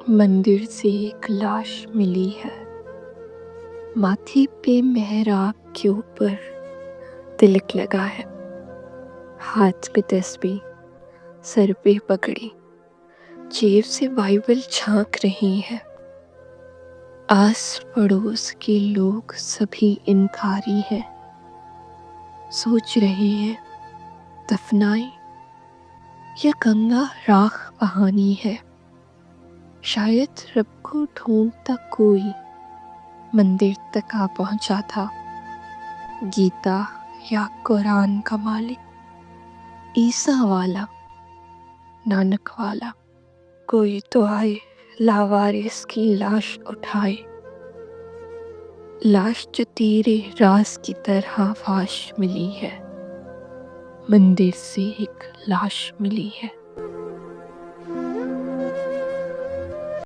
مندر سے ایک لاش ملی ہے، ماتھے پہ محراب کے اوپر تلک لگا ہے، ہاتھ پہ تسبیح، سر پہ پگڑی، جیب سے بائبل جھانک رہی ہے۔ آس پڑوس کے لوگ سبھی انکاری ہیں، سوچ رہے ہیں دفنائیں یا گنگا راکھ بہانی ہے۔ شاید رب کو ڈھونڈتا کوئی مندر تک آ پہنچا تھا، گیتا یا قرآن کا مالک، عیسیٰ والا، نانک والا، کوئی تو آئے لاوارث کی لاش اٹھائے، لاش جو تیرے راز کی طرح فاش ملی ہے، مندر سے ایک لاش ملی ہے۔